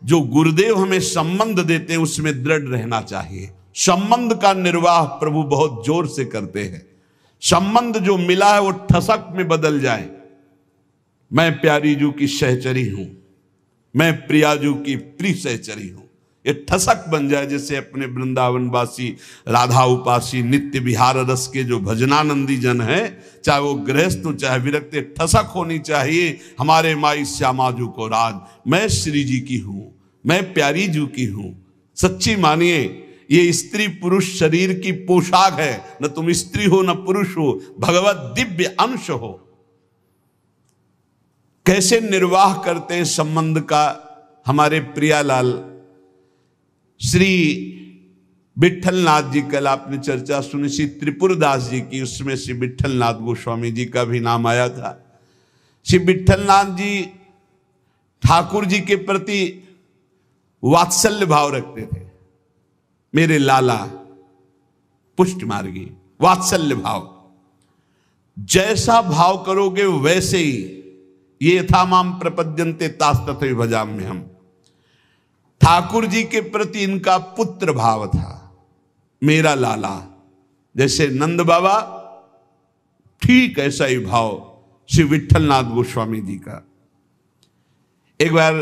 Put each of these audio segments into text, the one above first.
जो गुरुदेव हमें संबंध देते हैं उसमें दृढ़ रहना चाहिए। संबंध का निर्वाह प्रभु बहुत जोर से करते हैं। संबंध जो मिला है वो ठसक में बदल जाए। मैं प्यारी जू की सहचरी हूं, मैं प्रियाजू की प्रिय सहचरी हूं, ये ठसक बन जाए। जैसे अपने वृंदावनवासी राधा उपासी नित्य विहार रस के जो भजनानंदी जन है, चाहे वो गृहस्थ हो चाहे विरक्त, ठसक होनी चाहिए हमारे माई श्यामा जू को राज। मैं श्री जी की हूं, मैं प्यारी जू की हूं। सच्ची मानिए ये स्त्री पुरुष शरीर की पोशाक है, न तुम स्त्री हो न पुरुष हो, भगवत दिव्य अंश हो। कैसे निर्वाह करते हैं संबंध का हमारे प्रियालाल श्री विट्ठलनाथ जी। कल आपने चर्चा सुनी श्री त्रिपुरदास जी की, उसमें श्री विट्ठलनाथ गोस्वामी जी का भी नाम आया था। श्री विट्ठलनाथ जी ठाकुर जी के प्रति वात्सल्य भाव रखते थे। मेरे लाला पुष्ट मार्गी, वात्सल्य भाव। जैसा भाव करोगे वैसे ही, ये यथा माम प्रपद्यन्ते तास तथैव भजाम्यहम् हम। ठाकुर जी के प्रति इनका पुत्र भाव था। मेरा लाला, जैसे नंद बाबा, ठीक ऐसा ही भाव श्री विट्ठलनाथ गोस्वामी जी का। एक बार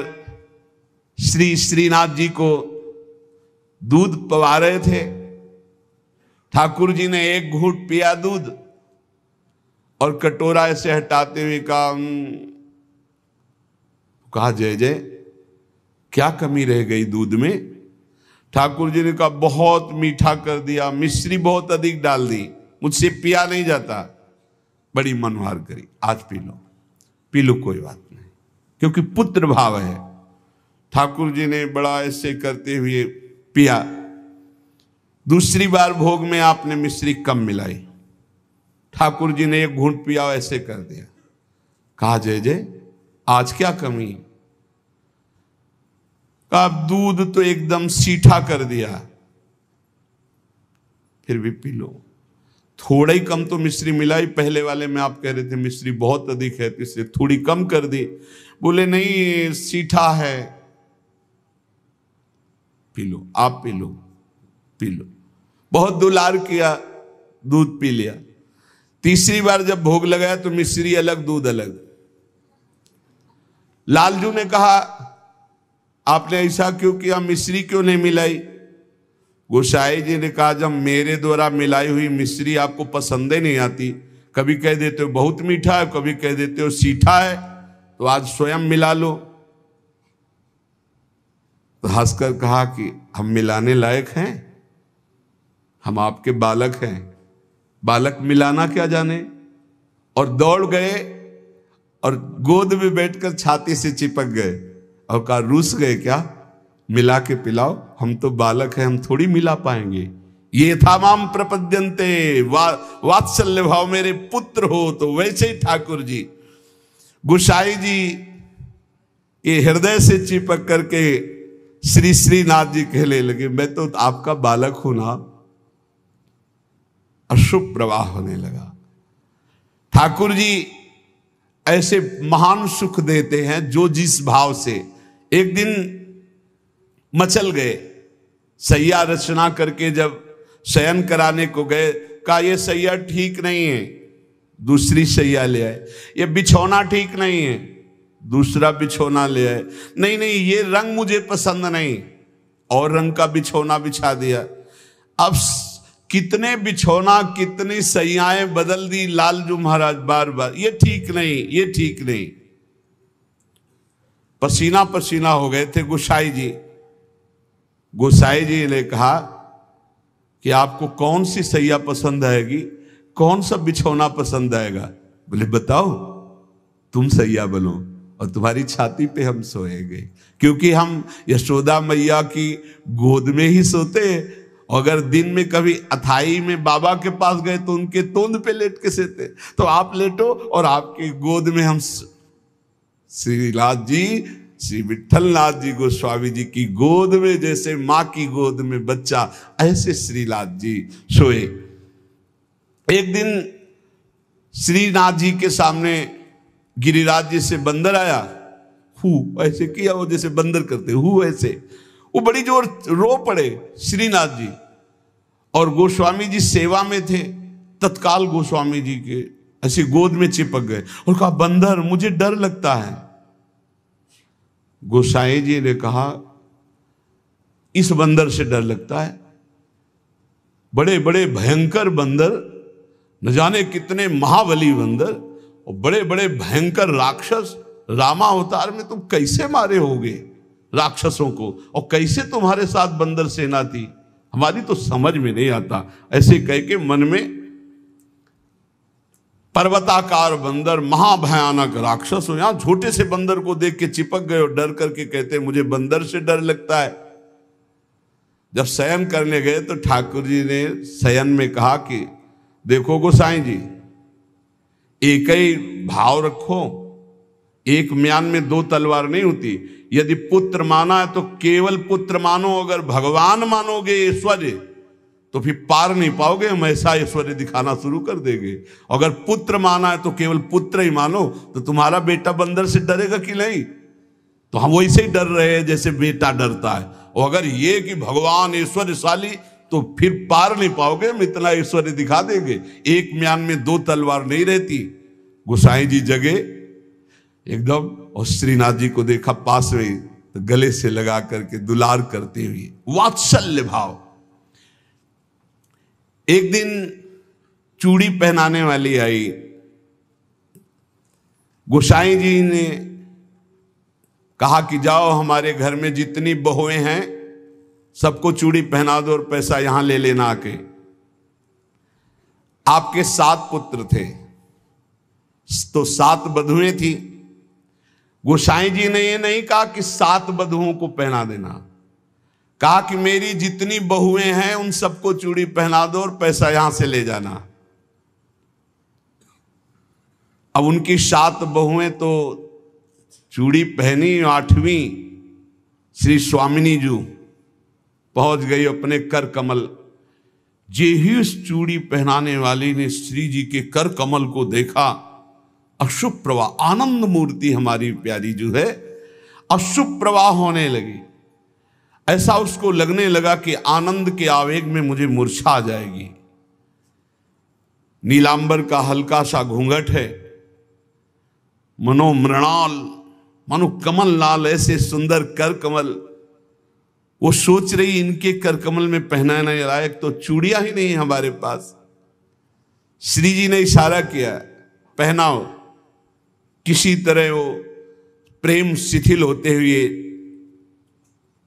श्री श्रीनाथ जी को दूध पवा रहे थे। ठाकुर जी ने एक घूंट पिया दूध और कटोरा ऐसे हटाते हुए कहा जय जय, क्या कमी रह गई दूध में? ठाकुर जी ने कहा बहुत मीठा कर दिया, मिश्री बहुत अधिक डाल दी, मुझसे पिया नहीं जाता। बड़ी मनोहार करी, आज पी लो, पी लो, कोई बात नहीं, क्योंकि पुत्र भाव है। ठाकुर जी ने बड़ा ऐसे करते हुए पिया। दूसरी बार भोग में आपने मिश्री कम मिलाई। ठाकुर जी ने एक घूंट पिया, ऐसे कर दिया। कहा जय जय, आज क्या कमी? कहा दूध तो एकदम सीठा कर दिया, फिर भी पी लो। थोड़ा ही कम तो मिश्री मिलाई, पहले वाले में आप कह रहे थे मिश्री बहुत अधिक है, इसलिए थोड़ी कम कर दी। बोले नहीं सीठा है, पी लो, आप पी लो, पी लो। बहुत दुलार किया, दूध पी लिया। तीसरी बार जब भोग लगाया तो मिश्री अलग दूध अलग। लालजू ने कहा आपने ऐसा क्यों किया, मिश्री क्यों नहीं मिलाई? गोसाई जी ने कहा जब मेरे द्वारा मिलाई हुई मिश्री आपको पसंद ही नहीं आती, कभी कह देते हो बहुत मीठा है, कभी कह देते हो सीठा है, तो आज स्वयं मिला लो। तो हंसकर कहा कि हम मिलाने लायक हैं? हम आपके बालक हैं, बालक मिलाना क्या जाने? और दौड़ गए और गोद में बैठकर छाती से चिपक गए और कहा रूस गए क्या, मिला के पिलाओ, हम तो बालक हैं, हम थोड़ी मिला पाएंगे। ये था माम प्रपद्यन्ते, वात्सल्य भाव, मेरे पुत्र हो। तो वैसे ही ठाकुर जी, गोसाई जी ये हृदय से चिपक करके श्री श्रीनाथ जी कहने लगे मैं तो आपका बालक हूं ना। अशुभ प्रवाह होने लगा। ठाकुर जी ऐसे महान सुख देते हैं जो जिस भाव से। एक दिन मचल गए, सैया रचना करके जब शयन कराने को गए, कहा ये सैया ठीक नहीं है, दूसरी सैया ले आए। ये बिछौना ठीक नहीं है, दूसरा बिछौना ले आए। नहीं नहीं ये रंग मुझे पसंद नहीं, और रंग का बिछौना बिछा दिया। अब कितने बिछौना कितनी सैयाएं बदल दी लालजू महाराज बार बार, ये ठीक नहीं, ये ठीक नहीं। पसीना पसीना हो गए थे गोसाई जी। गोसाई जी ने कहा कि आपको कौन सी सैया पसंद आएगी, कौन सा बिछौना पसंद आएगा? बोले बताओ, तुम सैया बनो और तुम्हारी छाती पे हम सोएंगे, क्योंकि हम यशोदा मैया की गोद में ही सोते। अगर दिन में कभी अथाई में बाबा के पास गए तो उनके तोंद पे लेट के सोते, तो आप लेटो और आपके गोद में हम। श्रीनाथ जी, श्री विट्ठलनाथ जी गोस्वामी जी की गोद में जैसे माँ की गोद में बच्चा, ऐसे श्रीनाथ जी सोए। एक दिन श्रीनाथ जी के सामने गिरिराज जी से बंदर आया, हु ऐसे किया, वो जैसे बंदर करते हु ऐसे। वो बड़ी जोर रो पड़े श्रीनाथ जी, और गोस्वामी जी सेवा में थे। तत्काल गोस्वामी जी के ऐसे गोद में चिपक गए और कहा, बंदर मुझे डर लगता है। गोसाई जी ने कहा, इस बंदर से डर लगता है? बड़े बड़े भयंकर बंदर, न जाने कितने महाबली बंदर और बड़े बड़े भयंकर राक्षस, रामावतार में तुम कैसे मारे होगे राक्षसों को, और कैसे तुम्हारे साथ बंदर सेना थी, हमारी तो समझ में नहीं आता। ऐसे कह के मन में पर्वताकार बंदर, महाभयानक राक्षस हो, यहां छोटे से बंदर को देख के चिपक गए और डर करके कहते मुझे बंदर से डर लगता है। जब शयन करने गए तो ठाकुर जी ने शयन में कहा कि देखो गोसाई जी, एक ही भाव रखो, एक म्यान में दो तलवार नहीं होती। यदि पुत्र माना है तो केवल पुत्र मानो, अगर भगवान मानोगे ऐश्वर्य तो फिर पार नहीं पाओगे, हम ऐसा ऐश्वर्य दिखाना शुरू कर देंगे। अगर पुत्र माना है तो केवल पुत्र ही मानो, तो तुम्हारा बेटा बंदर से डरेगा कि नहीं? तो हम वैसे ही डर रहे हैं जैसे बेटा डरता है। और अगर ये कि भगवान ऐश्वर्यशाली, तो फिर पार नहीं पाओगे, हम इतना ऐश्वर्य दिखा देंगे। एक म्यान में दो तलवार नहीं रहती। गोसाई जी जगे एकदम, और श्रीनाथ जी को देखा पास में, तो गले से लगा करके दुलार करते हुए, वात्सल्य भाव। एक दिन चूड़ी पहनाने वाली आई। गोसाई जी ने कहा कि जाओ हमारे घर में जितनी बहुएं हैं सबको चूड़ी पहना दो और पैसा यहां ले लेना आके। आपके 7 पुत्र थे तो 7 बधुएं थी। गोसाई जी ने ये नहीं कहा कि 7 बधुओं को पहना देना, कहा कि मेरी जितनी बहुएं हैं उन सबको चूड़ी पहना दो और पैसा यहां से ले जाना। अब उनकी 7 बहुएं तो चूड़ी पहनी, 8वीं श्री स्वामिनी जी पहुंच गई अपने कर कमल। जे ही उस चूड़ी पहनाने वाली ने श्री जी के कर कमल को देखा, अशुभ प्रवाह, आनंद मूर्ति हमारी प्यारी जो है, अशुभ प्रवाह होने लगी। ऐसा उसको लगने लगा कि आनंद के आवेग में मुझे मूर्छा आ जाएगी। नीलांबर का हल्का सा घूंघट है, मनो मृणाल, मनो कमल लाल, ऐसे सुंदर कर कमल। वो सोच रही इनके कर कमल में पहनाने लायक तो चूड़ियां ही नहीं हमारे पास। श्री जी ने इशारा किया, पहनाओ। किसी तरह वो प्रेम शिथिल होते हुए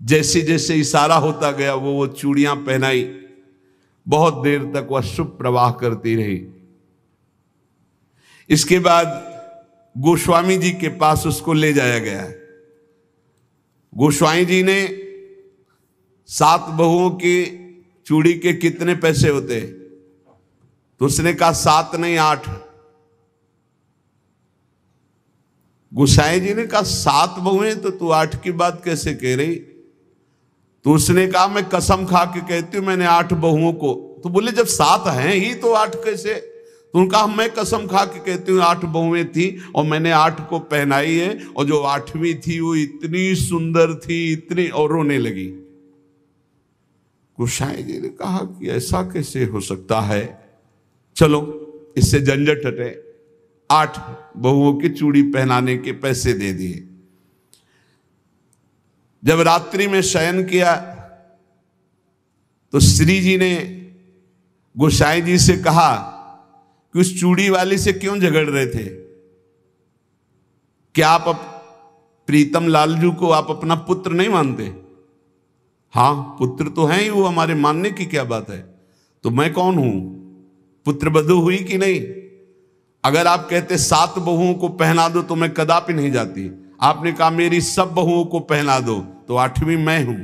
जैसे जैसे इशारा होता गया वो चूड़ियां पहनाई। बहुत देर तक वह शुभ प्रवाह करती रही। इसके बाद गोस्वामी जी के पास उसको ले जाया गया। गोस्वामी जी ने 7 बहुओं की चूड़ी के कितने पैसे होते, तो उसने कहा 7 नहीं 8। गोसाई जी ने कहा 7 बहुएं, तो तू 8 की बात कैसे कह रही? तो उसने कहा मैं कसम खा के कहती हूं मैंने 8 बहुओं को। तो बोले जब 7 हैं ही तो 8 कैसे? तो उनका मैं कसम खा के कहती हूँ 8 बहुएं थी और मैंने 8 को पहनाई है, और जो 8वीं थी वो इतनी सुंदर थी, इतनी, और रोने लगी। गोसाई जी ने कहा कि ऐसा कैसे हो सकता है, चलो इससे झंझट हटे। 8 बहुओं की चूड़ी पहनाने के पैसे दे दिए। जब रात्रि में शयन किया तो श्री जी ने गोसाई जी से कहा कि उस चूड़ी वाली से क्यों झगड़ रहे थे? क्या आप प्रीतम लालजू को आप अपना पुत्र नहीं मानते? हाँ पुत्र तो है ही, वो हमारे मानने की क्या बात है। तो मैं कौन हूं, पुत्र बधू हुई कि नहीं? अगर आप कहते 7 बहुओं को पहना दो तो मैं कदापि नहीं जाती। आपने कहा मेरी सब बहुओं को पहना दो, तो 8वीं मैं हूं,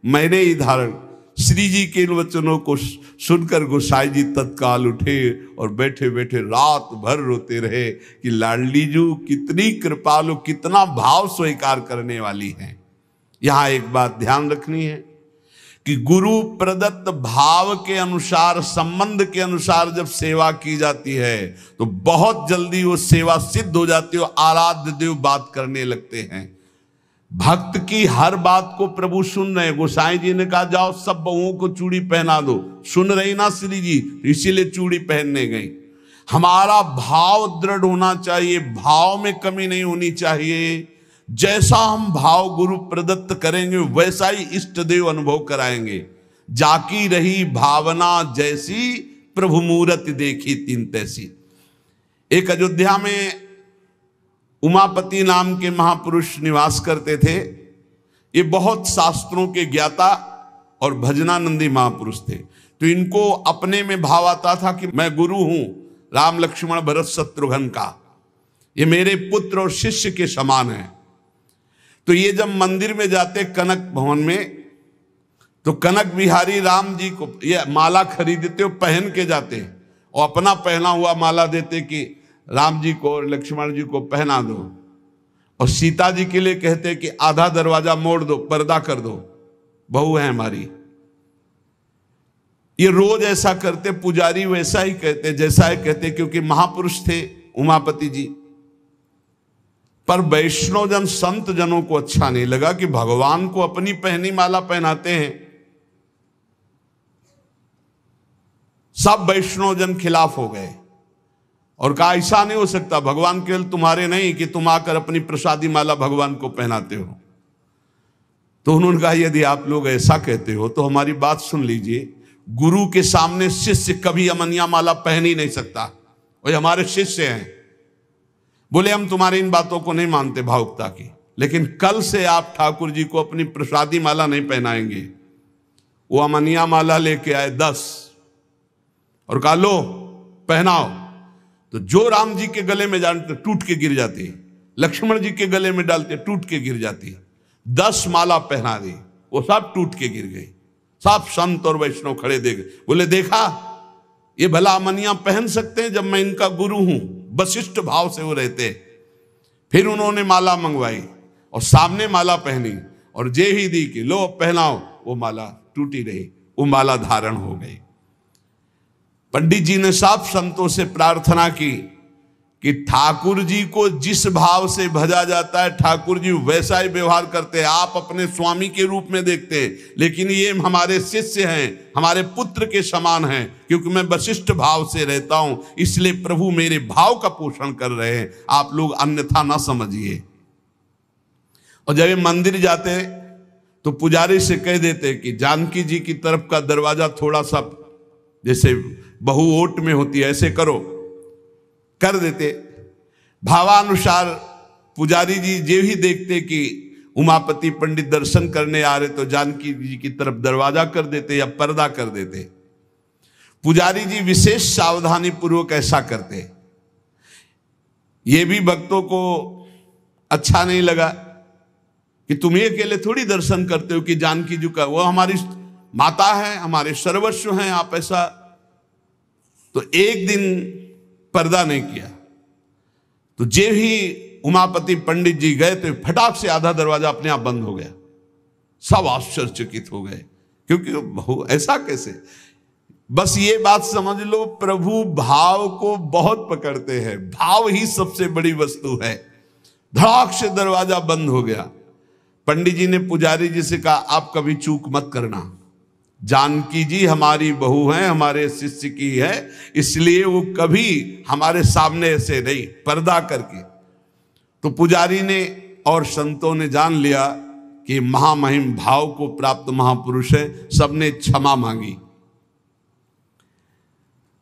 मैंने ही धारण। श्री जी के इन वचनों को सुनकर गोसाई जी तत्काल उठे और बैठे बैठे रात भर रोते रहे कि लाडली जू कितनी कृपालु, कितना भाव स्वीकार करने वाली है। यहां एक बात ध्यान रखनी है कि गुरु प्रदत्त भाव के अनुसार, संबंध के अनुसार जब सेवा की जाती है तो बहुत जल्दी वो सेवा सिद्ध हो जाती है और आराध्य देव बात करने लगते हैं। भक्त की हर बात को प्रभु सुन रहे हैं। गोसाई जी ने कहा जाओ सब बहुओं को चूड़ी पहना दो, सुन रही ना श्री जी, इसीलिए चूड़ी पहनने गई। हमारा भाव दृढ़ होना चाहिए, भाव में कमी नहीं होनी चाहिए। जैसा हम भाव गुरु प्रदत्त करेंगे वैसा ही इष्ट देव अनुभव कराएंगे। जाकी रही भावना जैसी, प्रभु मूरत देखी तीन तैसी। एक अयोध्या में उमापति नाम के महापुरुष निवास करते थे। ये बहुत शास्त्रों के ज्ञाता और भजनानंदी महापुरुष थे। तो इनको अपने में भाव आता था कि मैं गुरु हूं राम लक्ष्मण भरत शत्रुघ्न का, ये मेरे पुत्र और शिष्य के समान है। तो ये जब मंदिर में जाते कनक भवन में, तो कनक बिहारी राम जी को ये माला खरीदते और पहन के जाते और अपना पहना हुआ माला देते कि राम जी को और लक्ष्मण जी को पहना दो, और सीता जी के लिए कहते कि आधा दरवाजा मोड़ दो, पर्दा कर दो, बहू है हमारी। ये रोज ऐसा करते। पुजारी वैसा ही कहते, जैसा ही कहते, क्योंकि महापुरुष थे उमापति जी। पर वैष्णव जन संत जनों को अच्छा नहीं लगा कि भगवान को अपनी पहनी माला पहनाते हैं। सब वैष्णव जन खिलाफ हो गए और कहा ऐसा नहीं हो सकता, भगवान केवल तुम्हारे नहीं कि तुम आकर अपनी प्रसादी माला भगवान को पहनाते हो। तो उन्होंने कहा यदि आप लोग ऐसा कहते हो तो हमारी बात सुन लीजिए। गुरु के सामने शिष्य कभी अमनिया माला पहन ही नहीं सकता, और हमारे शिष्य हैं। बोले हम तुम्हारी इन बातों को नहीं मानते भावुकता की, लेकिन कल से आप ठाकुर जी को अपनी प्रसादी माला नहीं पहनाएंगे। वो अमनिया माला लेके आए 10 और कहा लो पहनाओ। तो जो राम जी के गले में डालते टूट के गिर जाती, लक्ष्मण जी के गले में डालते टूट के गिर जाती। 10 माला पहना दी, वो सब टूट के गिर गई। सब संत और वैष्णव खड़े देख, बोले देखा ये भला अमनिया पहन सकते हैं जब मैं इनका गुरु हूं। वशिष्ठ भाव से वो रहते। फिर उन्होंने माला मंगवाई और सामने माला पहनी और जे ही दी कि लो पहनाओ, वो माला टूटी रही, वो माला धारण हो गई। पंडित जी ने सब संतों से प्रार्थना की कि ठाकुर जी को जिस भाव से भजा जाता है ठाकुर जी वैसा ही व्यवहार करते हैं। आप अपने स्वामी के रूप में देखते हैं, लेकिन ये हमारे शिष्य हैं, हमारे पुत्र के समान हैं। क्योंकि मैं वशिष्ठ भाव से रहता हूं, इसलिए प्रभु मेरे भाव का पोषण कर रहे हैं, आप लोग अन्यथा ना समझिए। और जब ये मंदिर जाते तो पुजारी से कह देते कि जानकी जी की तरफ का दरवाजा थोड़ा सा जैसे बहु ओट में होती है ऐसे करो, कर देते। भावानुसार पुजारी जी जे ही देखते कि उमापति पंडित दर्शन करने आ रहे तो जानकी जी की तरफ दरवाजा कर देते या पर्दा कर देते। पुजारी जी विशेष सावधानी पूर्वक ऐसा करते। ये भी भक्तों को अच्छा नहीं लगा कि तुम ये अकेले थोड़ी दर्शन करते हो कि जानकी जी का, वो हमारी माता है, हमारे सर्वस्व हैं, आप ऐसा। तो एक दिन पर्दा नहीं किया। तो जे ही उमापति पंडित जी गए तो फटाक से आधा दरवाजा अपने आप बंद हो गया। सब आश्चर्यचकित हो गए, क्योंकि ऐसा कैसे। बस ये बात समझ लो, प्रभु भाव को बहुत पकड़ते हैं, भाव ही सबसे बड़ी वस्तु है। धड़ाक से दरवाजा बंद हो गया। पंडित जी ने पुजारी जी से कहा आप कभी चूक मत करना, जानकी जी हमारी बहू हैं, हमारे शिष्य की है, इसलिए वो कभी हमारे सामने ऐसे नहीं, पर्दा करके। तो पुजारी ने और संतों ने जान लिया कि महामहिम भाव को प्राप्त महापुरुष है, सबने क्षमा मांगी।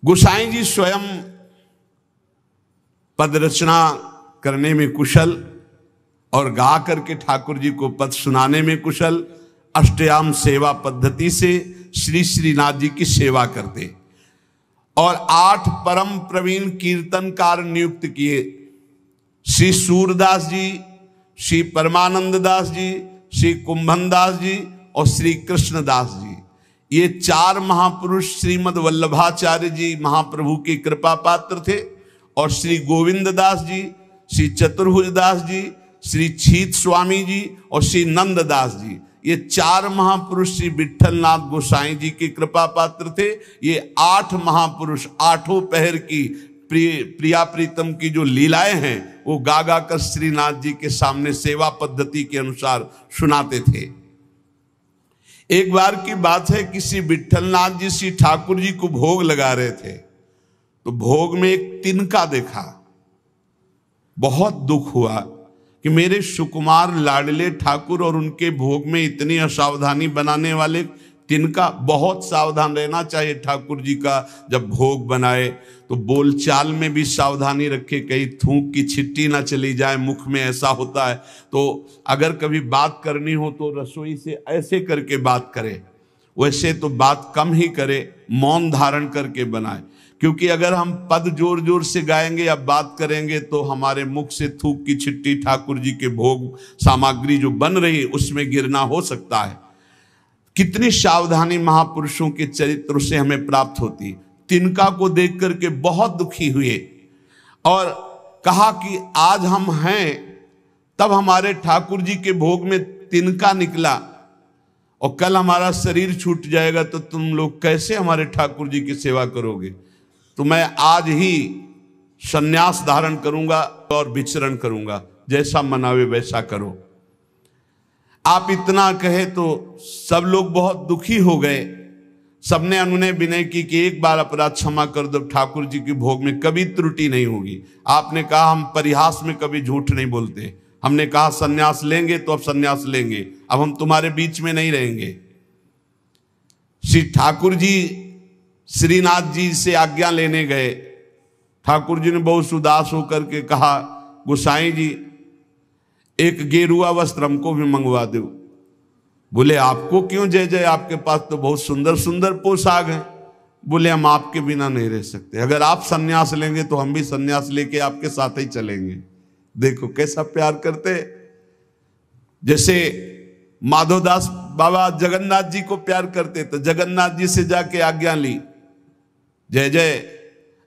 गोसाई जी स्वयं पद रचना करने में कुशल और गा करके ठाकुर जी को पद सुनाने में कुशल। अष्टयाम सेवा पद्धति से श्री श्रीनाथ जी की सेवा करते और 8 परम प्रवीण कीर्तनकार नियुक्त किए। श्री सूरदास जी, श्री परमानंद दास जी, श्री कुंभन दास जी और श्री कृष्णदास जी, ये 4 महापुरुष श्रीमद वल्लभाचार्य जी महाप्रभु की कृपा पात्र थे। और श्री गोविंद दास जी, श्री चतुर्भुज दास जी, श्री छीत स्वामी जी और श्री नंद दास जी, ये 4 महापुरुष श्री विठलनाथ गोसाई जी की कृपा पात्र थे। ये 8 महापुरुष 8 पहर की प्रिया प्रीतम की जो लीलाएं हैं वो गा गा कर श्रीनाथ जी के सामने सेवा पद्धति के अनुसार सुनाते थे। एक बार की बात है, किसी विठलनाथ जी श्री ठाकुर जी को भोग लगा रहे थे, तो भोग में एक तिनका देखा। बहुत दुख हुआ कि मेरे सुकुमार लाडले ठाकुर और उनके भोग में इतनी असावधानी बनाने वाले तिनका। बहुत सावधान रहना चाहिए ठाकुर जी का, जब भोग बनाए तो बोलचाल में भी सावधानी रखे, कहीं थूक की छिट्टी ना चली जाए मुख में, ऐसा होता है। तो अगर कभी बात करनी हो तो रसोई से ऐसे करके बात करे, वैसे तो बात कम ही करे, मौन धारण करके बनाए, क्योंकि अगर हम पद जोर जोर से गाएंगे या बात करेंगे तो हमारे मुख से थूक की छिट्टी ठाकुर जी के भोग सामग्री जो बन रही है उसमें गिरना हो सकता है। कितनी सावधानी महापुरुषों के चरित्र से हमें प्राप्त होती। तिनका को देख करके बहुत दुखी हुए और कहा कि आज हम हैं, तब हमारे ठाकुर जी के भोग में तिनका निकला और कल हमारा शरीर छूट जाएगा तो तुम लोग कैसे हमारे ठाकुर जी की सेवा करोगे। तो मैं आज ही संन्यास धारण करूंगा और विचरण करूंगा, जैसा मनावे वैसा करो। आप इतना कहे तो सब लोग बहुत दुखी हो गए। सबने अनुनय विनय की कि एक बार अपराध क्षमा कर दो, ठाकुर जी के भोग में कभी त्रुटि नहीं होगी। आपने कहा हम परिहास में कभी झूठ नहीं बोलते, हमने कहा संन्यास लेंगे तो अब संन्यास लेंगे, अब हम तुम्हारे बीच में नहीं रहेंगे। श्री ठाकुर जी श्रीनाथ जी से आज्ञा लेने गए। ठाकुर जी ने बहुत उदास होकर के कहा, गोसाई जी एक गेरुआ वस्त्र हमको भी मंगवा दो। बोले आपको क्यों जय जय, आपके पास तो बहुत सुंदर सुंदर पोशाक हैं। बोले हम आपके बिना नहीं रह सकते, अगर आप सन्यास लेंगे तो हम भी सन्यास लेके आपके साथ ही चलेंगे। देखो कैसा प्यार करते, जैसे माधवदास बाबा जगन्नाथ जी को प्यार करते, तो जगन्नाथ जी से जाके आज्ञा ली, जय जय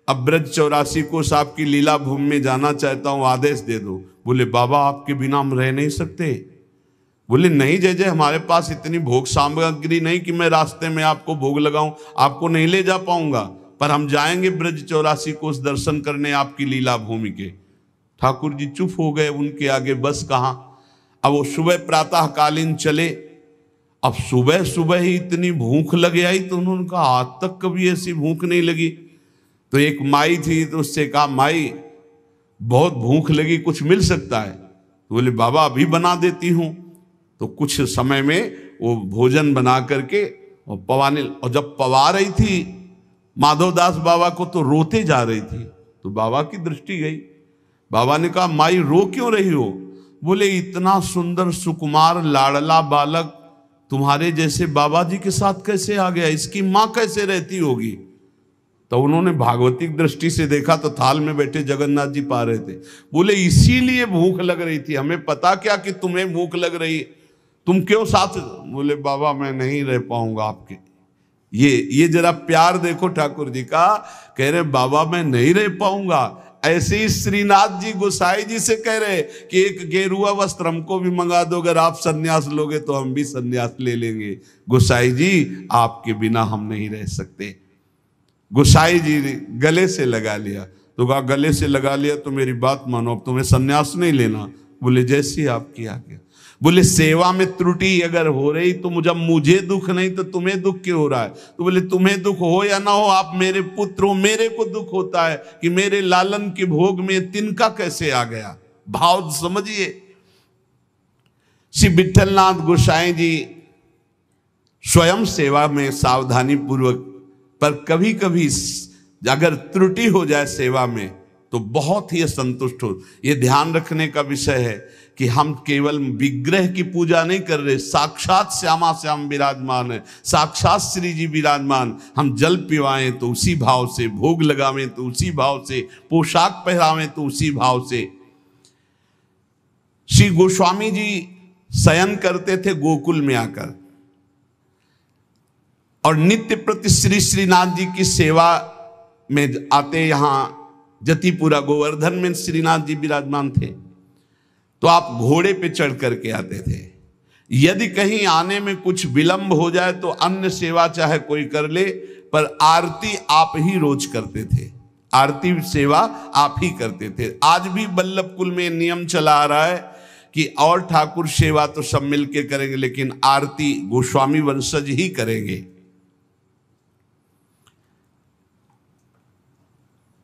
अब ब्रज 84 को साहब की लीला भूमि में जाना चाहता हूं, आदेश दे दो। बोले बाबा आपके बिना हम रह नहीं सकते। बोले नहीं जय जय, हमारे पास इतनी भोग सामग्री नहीं कि मैं रास्ते में आपको भोग लगाऊं, आपको नहीं ले जा पाऊंगा, पर हम जाएंगे ब्रज 84 को उस दर्शन करने आपकी लीला भूमि के। ठाकुर जी चुप हो गए, उनके आगे बस कहाँ। अब वो सुबह प्रातःकालीन चले। अब सुबह सुबह ही इतनी भूख लग आई तो उन्होंने कहा आज तक कभी ऐसी भूख नहीं लगी। तो एक माई थी, तो उससे कहा माई बहुत भूख लगी, कुछ मिल सकता है। तो बोले बाबा अभी बना देती हूँ। तो कुछ समय में वो भोजन बना करके और पवाने, और जब पवा रही थी माधवदास बाबा को तो रोते जा रही थी। तो बाबा की दृष्टि गई, बाबा ने कहा माई रो क्यों रही हो। बोले इतना सुंदर सुकुमार लाडला बालक तुम्हारे जैसे बाबा जी के साथ कैसे आ गया, इसकी माँ कैसे रहती होगी। तो उन्होंने भागवतिक दृष्टि से देखा तो थाल में बैठे जगन्नाथ जी पा रहे थे। बोले इसीलिए भूख लग रही थी, हमें पता क्या कि तुम्हें भूख लग रही, तुम क्यों साथ। बोले बाबा मैं नहीं रह पाऊंगा आपके। ये जरा प्यार देखो ठाकुर जी का, कह रहे बाबा मैं नहीं रह पाऊंगा। ऐसे ही श्रीनाथ जी गोसाई जी से कह रहे कि एक गेरुआ वस्त्र हमको भी मंगा दो, अगर आप सन्यास लोगे तो हम भी सन्यास ले लेंगे। गोसाई जी आपके बिना हम नहीं रह सकते। गोसाई जी ने गले से लगा लिया। तो कहा गले से लगा लिया तो मेरी बात मानो, अब तुम्हें सन्यास नहीं लेना। बोले जैसी आपकी आज्ञा। बोले सेवा में त्रुटि अगर हो रही तो जब मुझे दुख नहीं तो तुम्हें दुख क्यों हो रहा है। तो बोले तुम्हें दुख हो या ना हो, आप मेरे पुत्र हो, मेरे को दुख होता है कि मेरे लालन के भोग में तिनका कैसे आ गया। भाव समझिए। श्री विठलनाथ गोसाई जी स्वयं सेवा में सावधानी पूर्वक, पर कभी कभी अगर त्रुटि हो जाए सेवा में तो बहुत ही असंतुष्ट हो। यह ध्यान रखने का विषय है कि हम केवल विग्रह की पूजा नहीं कर रहे, साक्षात श्यामा श्याम विराजमान है, साक्षात श्री जी विराजमान। हम जल पिवाएं तो उसी भाव से, भोग लगावें तो उसी भाव से, पोशाक पहरावें तो उसी भाव से। श्री गोस्वामी जी शयन करते थे गोकुल में आकर, और नित्य प्रति श्री श्रीनाथ जी की सेवा में आते। यहाँ जतिपुरा गोवर्धन में श्रीनाथ जी विराजमान थे, तो आप घोड़े पे चढ़ करके आते थे। यदि कहीं आने में कुछ विलंब हो जाए तो अन्य सेवा चाहे कोई कर ले, पर आरती आप ही रोज करते थे। आरती सेवा आप ही करते थे। आज भी बल्लभ कुल में नियम चला आ रहा है कि और ठाकुर सेवा तो सब मिलके करेंगे, लेकिन आरती गोस्वामी वंशज ही करेंगे।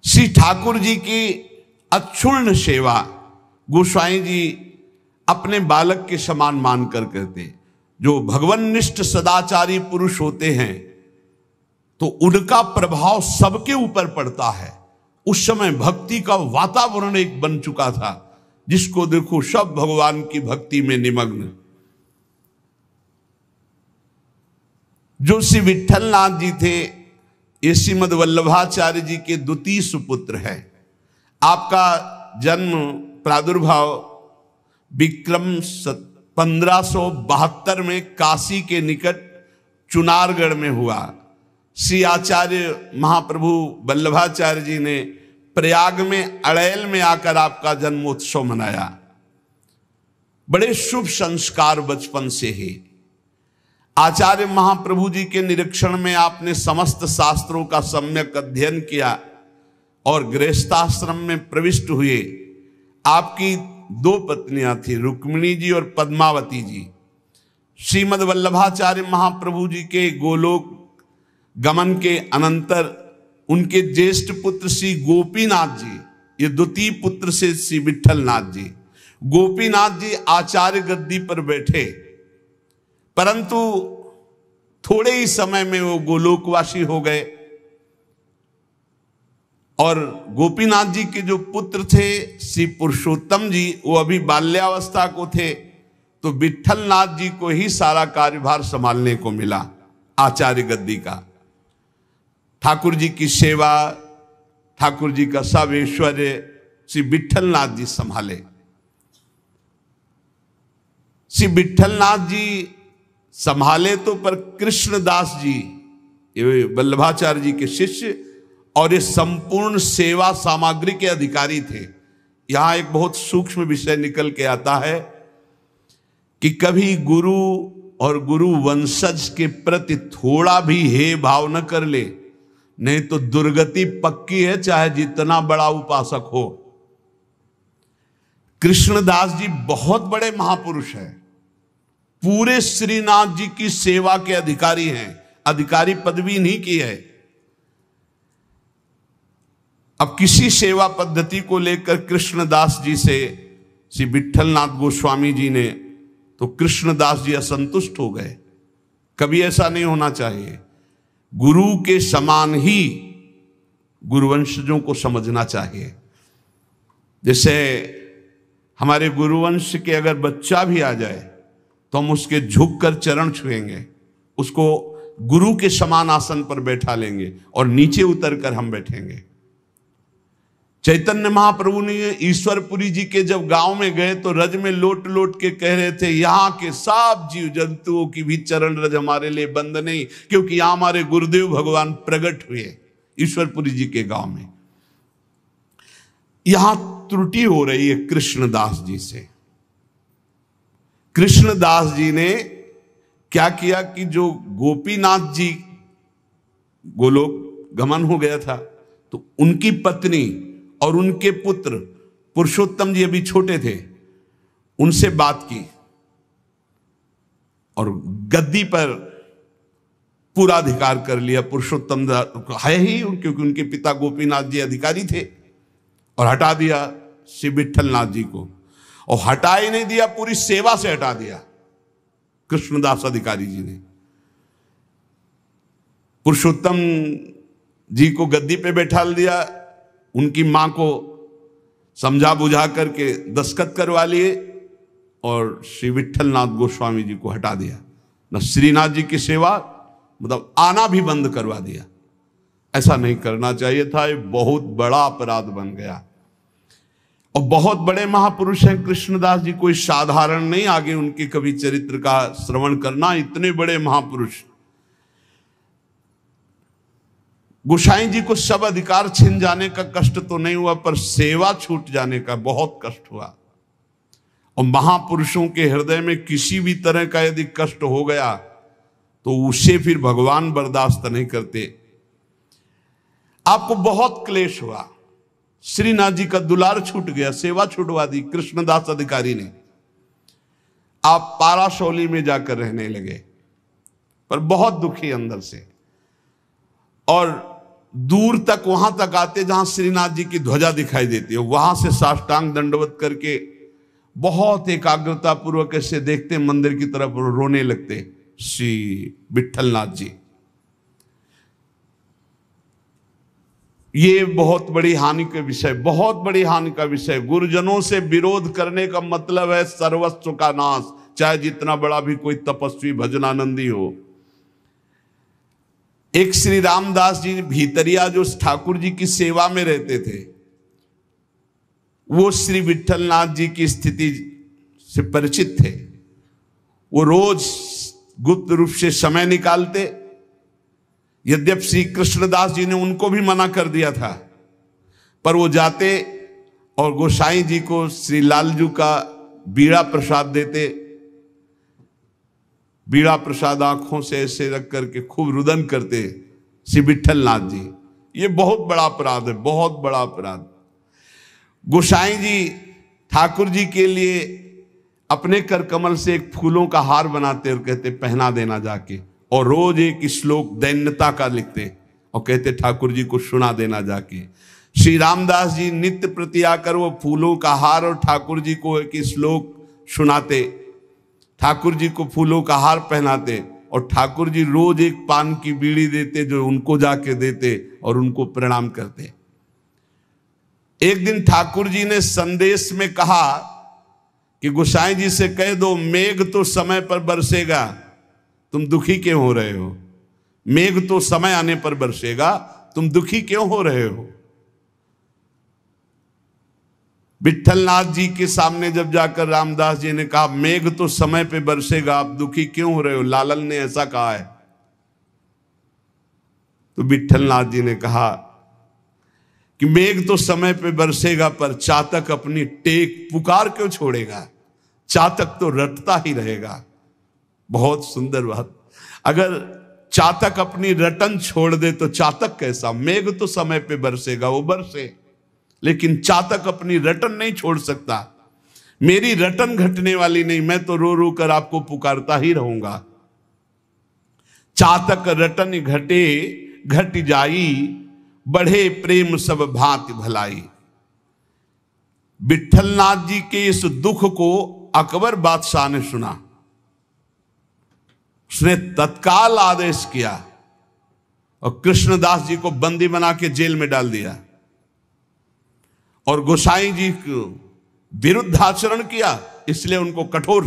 श्री ठाकुर जी की अक्षुण्ण सेवा गोस्वामी जी अपने बालक के समान मानकर करते। जो भगवन्निष्ठ सदाचारी पुरुष होते हैं तो उनका प्रभाव सबके ऊपर पड़ता है। उस समय भक्ति का वातावरण एक बन चुका था, जिसको देखो सब भगवान की भक्ति में निमग्न। जो श्री विट्ठलनाथ जी थे, ये श्रीमद वल्लभाचार्य जी के द्वितीय सुपुत्र है। आपका जन्म प्रादुर्भाव विक्रम 1572 में काशी के निकट चुनारगढ़ में हुआ। श्री आचार्य महाप्रभु वल्लभाचार्य जी ने प्रयाग में अड़ैल में आकर आपका जन्मोत्सव मनाया। बड़े शुभ संस्कार बचपन से ही। आचार्य महाप्रभु जी के निरीक्षण में आपने समस्त शास्त्रों का सम्यक अध्ययन किया और गृहस्थाश्रम में प्रविष्ट हुए। आपकी 2 पत्नियां थी, रुक्मिणी जी और पद्मावती जी। श्रीमद वल्लभाचार्य महाप्रभु जी के गोलोक गमन के अनंतर उनके ज्येष्ठ पुत्र श्री गोपीनाथ जी, ये द्वितीय पुत्र से श्री विट्ठलनाथ जी, गोपीनाथ जी आचार्य गद्दी पर बैठे, परंतु थोड़े ही समय में वो गोलोकवासी हो गए। और गोपीनाथ जी के जो पुत्र थे श्री पुरुषोत्तम जी, वो अभी बाल्यावस्था को थे, तो विट्ठलनाथ जी को ही सारा कार्यभार संभालने को मिला आचार्य गद्दी का। ठाकुर जी की सेवा, ठाकुर जी का सब ऐश्वर्य श्री विट्ठलनाथ जी संभाले। श्री विट्ठलनाथ जी संभाले तो, पर कृष्णदास जी ये वल्लभाचार्य जी के शिष्य और ये संपूर्ण सेवा सामग्री के अधिकारी थे। यहां एक बहुत सूक्ष्म विषय निकल के आता है कि कभी गुरु और गुरु वंशज के प्रति थोड़ा भी हे भाव न कर ले, नहीं तो दुर्गति पक्की है, चाहे जितना बड़ा उपासक हो। कृष्णदास जी बहुत बड़े महापुरुष हैं, पूरे श्रीनाथ जी की सेवा के अधिकारी हैं, अधिकारी पदवी नहीं की है। अब किसी सेवा पद्धति को लेकर कृष्णदास जी से श्री विट्ठलनाथ गोस्वामी जी ने, तो कृष्णदास जी असंतुष्ट हो गए। कभी ऐसा नहीं होना चाहिए। गुरु के समान ही गुरुवंशजों को समझना चाहिए। जैसे हमारे गुरुवंश के अगर बच्चा भी आ जाए तो हम उसके झुककर चरण छुएंगे, उसको गुरु के समान आसन पर बैठा लेंगे और नीचे उतरकर हम बैठेंगे। चैतन्य महाप्रभु ने ईश्वरपुरी जी के जब गांव में गए तो रज में लोट लोट के कह रहे थे, यहाँ के सब जीव जंतुओं की भी चरण रज हमारे लिए बंद नहीं, क्योंकि यहाँ हमारे गुरुदेव भगवान प्रकट हुए ईश्वरपुरी जी के गांव में। यहां त्रुटि हो रही है कृष्णदास जी से। कृष्णदास जी ने क्या किया कि जो गोपीनाथ जी गोलोक गमन हो गया था, तो उनकी पत्नी और उनके पुत्र पुरुषोत्तम जी अभी छोटे थे, उनसे बात की और गद्दी पर पूरा अधिकार कर लिया। पुरुषोत्तम है ही, क्योंकि उनके पिता गोपीनाथ जी अधिकारी थे, और हटा दिया श्री विट्ठलनाथ जी को। और हटा ही नहीं दिया, पूरी सेवा से हटा दिया कृष्णदास अधिकारी जी ने। पुरुषोत्तम जी को गद्दी पे बैठा दिया, उनकी मां को समझा बुझा करके दस्तखत करवा लिए और श्री विट्ठलनाथ गोस्वामी जी को हटा दिया। न श्रीनाथ जी की सेवा मतलब आना भी बंद करवा दिया। ऐसा नहीं करना चाहिए था, ये बहुत बड़ा अपराध बन गया। और बहुत बड़े महापुरुष हैं कृष्णदास जी, कोई साधारण नहीं। आगे उनके कभी चरित्र का श्रवण करना, इतने बड़े महापुरुष। गोसाई जी को सब अधिकार छिन जाने का कष्ट तो नहीं हुआ, पर सेवा छूट जाने का बहुत कष्ट हुआ। और महापुरुषों के हृदय में किसी भी तरह का यदि कष्ट हो गया तो उसे फिर भगवान बर्दाश्त नहीं करते। आपको बहुत क्लेश हुआ, श्रीनाथ जी का दुलार छूट गया, सेवा छुटवा दी कृष्णदास अधिकारी ने, आप पाराशौली में जाकर रहने लगे, पर बहुत दुखी अंदर से, और दूर तक वहां तक आते जहां श्रीनाथ जी की ध्वजा दिखाई देती है, वहां से साष्टांग दंडवत करके बहुत एकाग्रता पूर्वक ऐसे देखते मंदिर की तरफ, रोने लगते श्री विठलनाथ जी। ये बहुत बड़ी हानि का विषय, बहुत बड़ी हानि का विषय। गुरुजनों से विरोध करने का मतलब है सर्वस्व का नाश, चाहे जितना बड़ा भी कोई तपस्वी भजनानंदी हो। एक श्री रामदास जी भीतरिया जो ठाकुर जी की सेवा में रहते थे, वो श्री विठलनाथ जी की स्थिति से परिचित थे। वो रोज गुप्त रूप से समय निकालते, यद्यप श्री कृष्णदास जी ने उनको भी मना कर दिया था, पर वो जाते और गोसाई जी को श्री लालजू का बीड़ा प्रसाद देते। बीड़ा प्रसाद आंखों से ऐसे रख करके खूब रुदन करते श्री विठलनाथ जी। ये बहुत बड़ा अपराध है, बहुत बड़ा अपराध। गोसाई जी ठाकुर जी के लिए अपने कर कमल से एक फूलों का हार बनाते और कहते पहना देना जाके, और रोज एक श्लोक दैन्यता का लिखते और कहते ठाकुर जी को सुना देना जाके। श्री रामदास जी नित्य प्रति आकर वो फूलों का हार और ठाकुर जी को एक श्लोक सुनाते, ठाकुर जी को फूलों का हार पहनाते, और ठाकुर जी रोज एक पान की बीड़ी देते जो उनको जाके देते और उनको प्रणाम करते। एक दिन ठाकुर जी ने संदेश में कहा कि गोसाई जी से कह दो मेघ तो समय पर बरसेगा, तुम दुखी क्यों हो रहे हो? मेघ तो समय आने पर बरसेगा, तुम दुखी क्यों हो रहे हो? विठलनाथ जी के सामने जब जाकर रामदास जी ने कहा मेघ तो समय पे बरसेगा, आप दुखी क्यों हो रहे हो? लालन ने ऐसा कहा है। तो विठलनाथ जी ने कहा कि मेघ तो समय पे बरसेगा, पर चातक अपनी टेक पुकार क्यों छोड़ेगा? चातक तो रटता ही रहेगा। बहुत सुंदर बात। अगर चातक अपनी रटन छोड़ दे तो चातक कैसा? मेघ तो समय पे बरसेगा, वो बरसे, लेकिन चातक अपनी रटन नहीं छोड़ सकता। मेरी रटन घटने वाली नहीं, मैं तो रो रो कर आपको पुकारता ही रहूंगा। चातक रटन घटे घट जाई, बढ़े प्रेम सब भांति भलाई। विठलनाथ जी के इस दुख को अकबर बादशाह ने सुना, उसने तत्काल आदेश किया और कृष्णदास जी को बंदी बना के जेल में डाल दिया, और गोसाई जी को विरुद्ध आचरण किया, इसलिए उनको कठोर